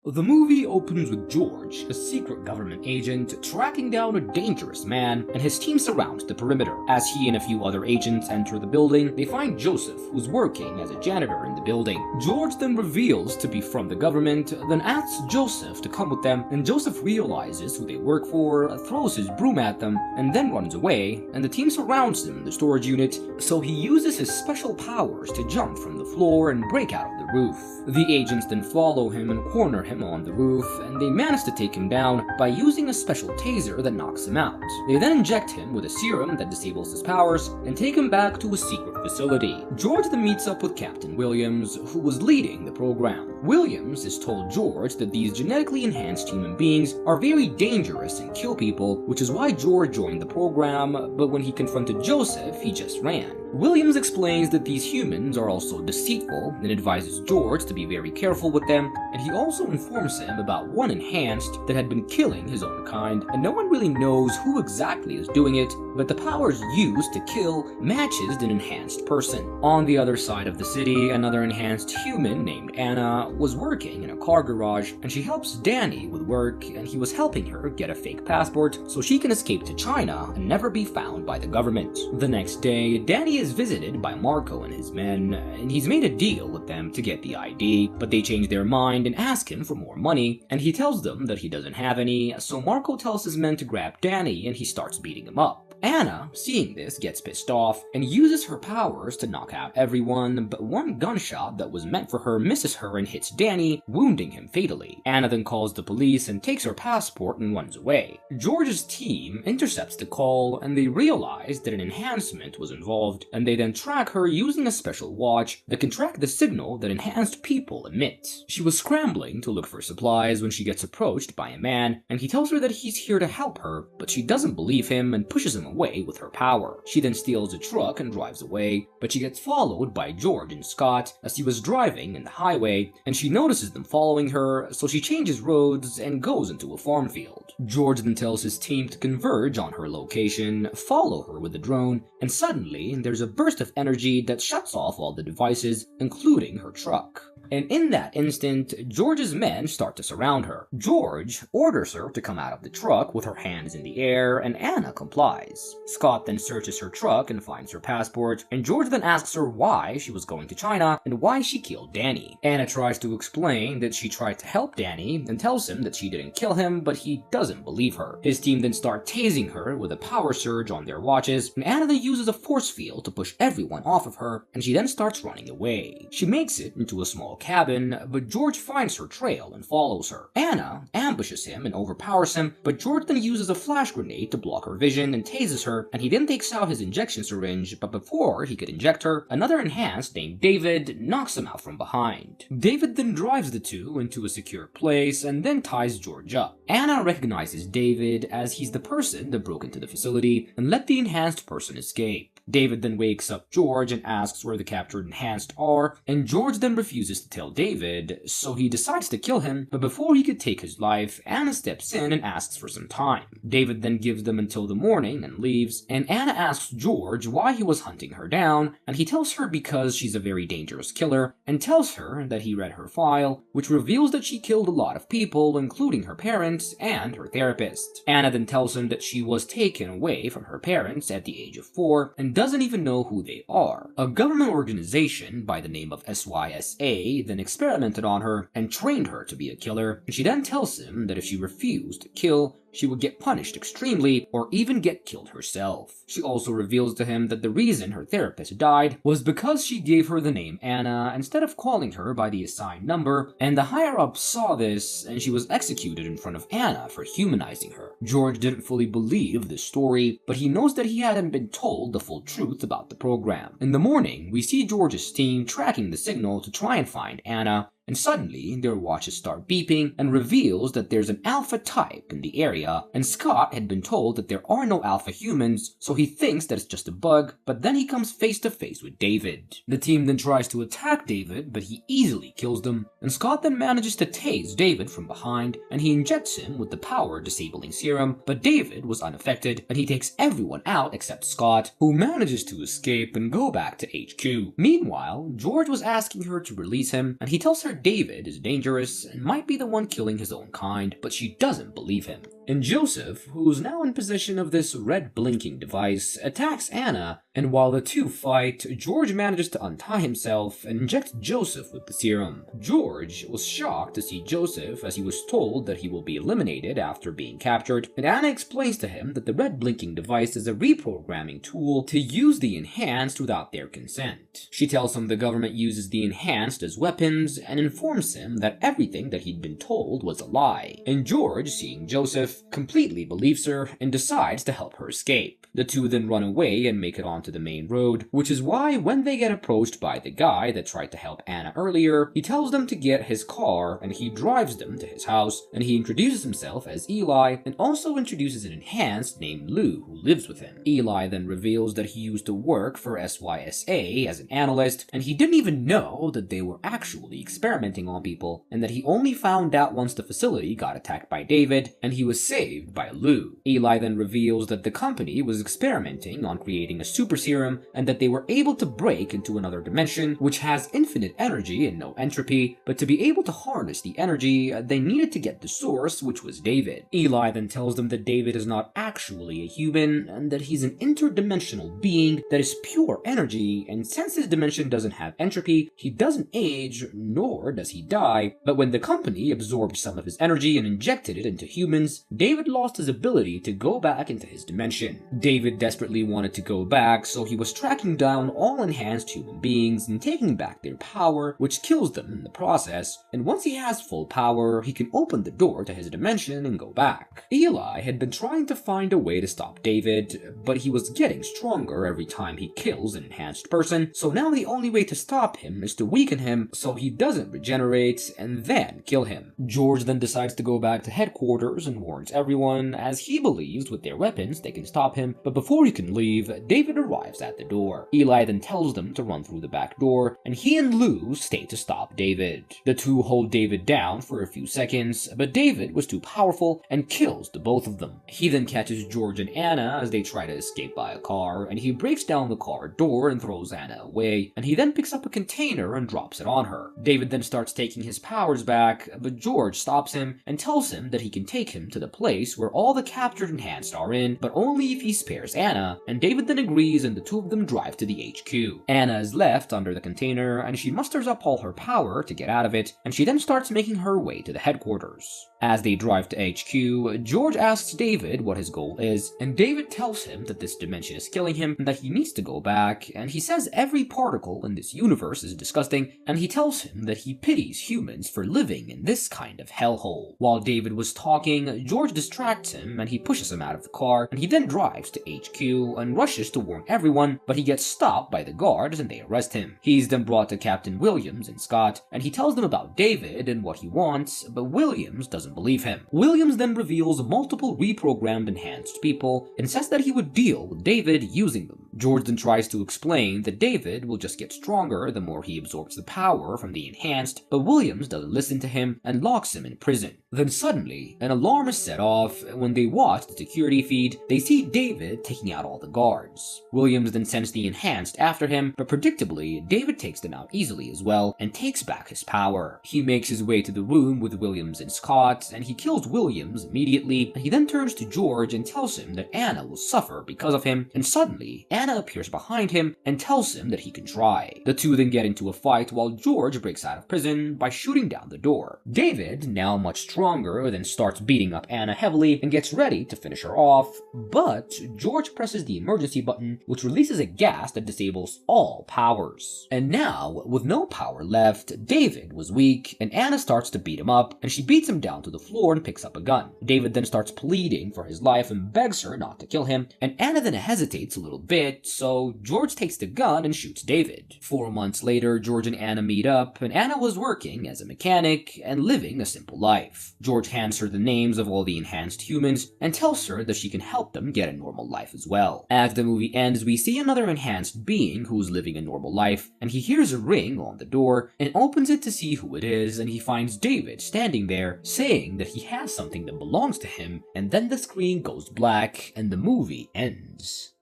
The movie opens with George, a secret government agent, tracking down a dangerous man, and his team surrounds the perimeter. As he and a few other agents enter the building, they find Joseph, who's working as a janitor in the building. George then reveals to be from the government, then asks Joseph to come with them, and Joseph realizes who they work for, throws his broom at them, and then runs away, and the team surrounds him in the storage unit, so he uses his special powers to jump from the floor and break out of the roof. The agents then follow him and corner him on the roof, and they manage to take him down by using a special taser that knocks him out. They then inject him with a serum that disables his powers and take him back to a secret facility. George then meets up with Captain Williams, who was leading the program. Williams has told George that these genetically enhanced human beings are very dangerous and kill people, which is why George joined the program, but when he confronted Joseph, he just ran. Williams explains that these humans are also deceitful and advises George to be very careful with them, and he also informs him about one enhanced that had been killing his own kind, and no one really knows who exactly is doing it, but the powers used to kill matches an enhanced person. On the other side of the city, another enhanced human named Anna was working in a car garage, and she helps Danny with work, and he was helping her get a fake passport so she can escape to China and never be found by the government. The next day, Danny is visited by Marco and his men, and he's made a deal with them to get the ID, but they change their mind and ask him for more money, and he tells them that he doesn't have any, so Marco tells his men to grab Danny and he starts beating him up. Anna, seeing this, gets pissed off and uses her powers to knock out everyone, but one gunshot that was meant for her misses her and hits Danny, wounding him fatally. Anna then calls the police and takes her passport and runs away. George's team intercepts the call and they realize that an enhancement was involved, and they then track her using a special watch that can track the signal that enhanced people emit. She was scrambling to look for supplies when she gets approached by a man, and he tells her that he's here to help her, but she doesn't believe him and pushes him away with her power. She then steals a truck and drives away, but she gets followed by George and Scott as he was driving in the highway, and she notices them following her, so she changes roads and goes into a farm field. George then tells his team to converge on her location, follow her with the drone, and suddenly there's a burst of energy that shuts off all the devices, including her truck. And in that instant, George's men start to surround her. George orders her to come out of the truck with her hands in the air, and Anna complies. Scott then searches her truck and finds her passport, and George then asks her why she was going to China and why she killed Danny. Anna tries to explain that she tried to help Danny and tells him that she didn't kill him, but he doesn't believe her. His team then start tasing her with a power surge on their watches, and Anna then uses a force field to push everyone off of her, and she then starts running away. She makes it into a small cabin, but George finds her trail and follows her. Anna ambushes him and overpowers him, but George then uses a flash grenade to block her vision and tases her, and he then takes out his injection syringe, but before he could inject her, another enhanced named David knocks him out from behind. David then drives the two into a secure place and then ties George up. Anna recognizes David as he's the person that broke into the facility and let the enhanced person escape. David then wakes up George and asks where the captured enhanced are, and George then refuses to tell David, so he decides to kill him, but before he could take his life, Anna steps in and asks for some time. David then gives them until the morning and leaves, and Anna asks George why he was hunting her down, and he tells her because she's a very dangerous killer, and tells her that he read her file, which reveals that she killed a lot of people, including her parents and her therapist. Anna then tells him that she was taken away from her parents at the age of 4, and doesn't even know who they are. A government organization by the name of SYSA then experimented on her and trained her to be a killer, and she then tells him that if she refused to kill, she would get punished extremely or even get killed herself. She also reveals to him that the reason her therapist died was because she gave her the name Anna instead of calling her by the assigned number, and the higher-ups saw this and she was executed in front of Anna for humanizing her. George didn't fully believe this story, but he knows that he hadn't been told the full truth about the program. In the morning, we see George's team tracking the signal to try and find Anna, and suddenly their watches start beeping and reveals that there's an alpha type in the area, and Scott had been told that there are no alpha humans, so he thinks that it's just a bug, but then he comes face to face with David. The team then tries to attack David, but he easily kills them, and Scott then manages to tase David from behind, and he injects him with the power disabling serum, but David was unaffected, and he takes everyone out except Scott, who manages to escape and go back to HQ. Meanwhile, George was asking her to release him, and he tells her that David is dangerous and might be the one killing his own kind, but she doesn't believe him. And Joseph, who's now in possession of this red blinking device, attacks Anna, and while the two fight, George manages to untie himself and inject Joseph with the serum. George was shocked to see Joseph as he was told that he will be eliminated after being captured, and Anna explains to him that the red blinking device is a reprogramming tool to use the enhanced without their consent. She tells him the government uses the enhanced as weapons and informs him that everything that he'd been told was a lie. And George, seeing Joseph, completely believes her and decides to help her escape. The two then run away and make it onto the main road, which is why when they get approached by the guy that tried to help Anna earlier, he tells them to get his car and he drives them to his house, and he introduces himself as Eli and also introduces an enhanced named Lou who lives with him. Eli then reveals that he used to work for SYSA as an analyst, and he didn't even know that they were actually experimenting on people, and that he only found out once the facility got attacked by David and he was saved by Lou. Eli then reveals that the company was experimenting on creating a super serum and that they were able to break into another dimension which has infinite energy and no entropy, but to be able to harness the energy, they needed to get the source, which was David. Eli then tells them that David is not actually a human and that he's an interdimensional being that is pure energy, and since his dimension doesn't have entropy, he doesn't age, nor does he die, but when the company absorbed some of his energy and injected it into humans, David lost his ability to go back into his dimension. David desperately wanted to go back, so he was tracking down all enhanced human beings and taking back their power, which kills them in the process, and once he has full power, he can open the door to his dimension and go back. Eli had been trying to find a way to stop David, but he was getting stronger every time he kills an enhanced person, so now the only way to stop him is to weaken him so he doesn't regenerate and then kill him. George then decides to go back to headquarters and warns everyone, as he believes with their weapons they can stop him, but before he can leave, David arrives at the door. Eli then tells them to run through the back door, and he and Lou stay to stop David. The two hold David down for a few seconds, but David was too powerful and kills the both of them. He then catches George and Anna as they try to escape by a car, and he breaks down the car door and throws Anna away, and he then picks up a container and drops it on her. David then starts taking his powers back, but George stops him and tells him that he can take him to the place where all the captured enhanced are in, but only if he spares Anna, and David then agrees and the two of them drive to the HQ. Anna is left under the container and she musters up all her power to get out of it, and she then starts making her way to the headquarters. As they drive to HQ, George asks David what his goal is, and David tells him that this dimension is killing him and that he needs to go back, and he says every particle in this universe is disgusting, and he tells him that he pities humans for living in this kind of hellhole. While David was talking, George distracts him and he pushes him out of the car, and he then drives to HQ and rushes to warn everyone, but he gets stopped by the guards and they arrest him. He's then brought to Captain Williams and Scott, and he tells them about David and what he wants, but Williams doesn't believe him. Williams then reveals multiple reprogrammed enhanced people and says that he would deal with David using them. George then tries to explain that David will just get stronger the more he absorbs the power from the enhanced, but Williams doesn't listen to him and locks him in prison. Then suddenly, an alarm is set off, and when they watch the security feed, they see David taking out all the guards. Williams then sends the enhanced after him, but predictably, David takes them out easily as well and takes back his power. He makes his way to the room with Williams and Scott, and he kills Williams immediately, and he then turns to George and tells him that Anna will suffer because of him, and suddenly, Anna appears behind him and tells him that he can try. The two then get into a fight while George breaks out of prison by shooting down the door. David, now much stronger, then starts beating up Anna heavily and gets ready to finish her off, but George presses the emergency button, which releases a gas that disables all powers. And now, with no power left, David was weak, and Anna starts to beat him up, and she beats him down to the floor and picks up a gun. David then starts pleading for his life and begs her not to kill him, and Anna then hesitates a little bit, so George takes the gun and shoots David. 4 months later, George and Anna meet up, and Anna was working as a mechanic and living a simple life. George hands her the names of all the enhanced humans and tells her that she can help them get a normal life as well. As the movie ends, we see another enhanced being who's living a normal life, and he hears a ring on the door and opens it to see who it is, and he finds David standing there saying that he has something that belongs to him, and then the screen goes black and the movie ends.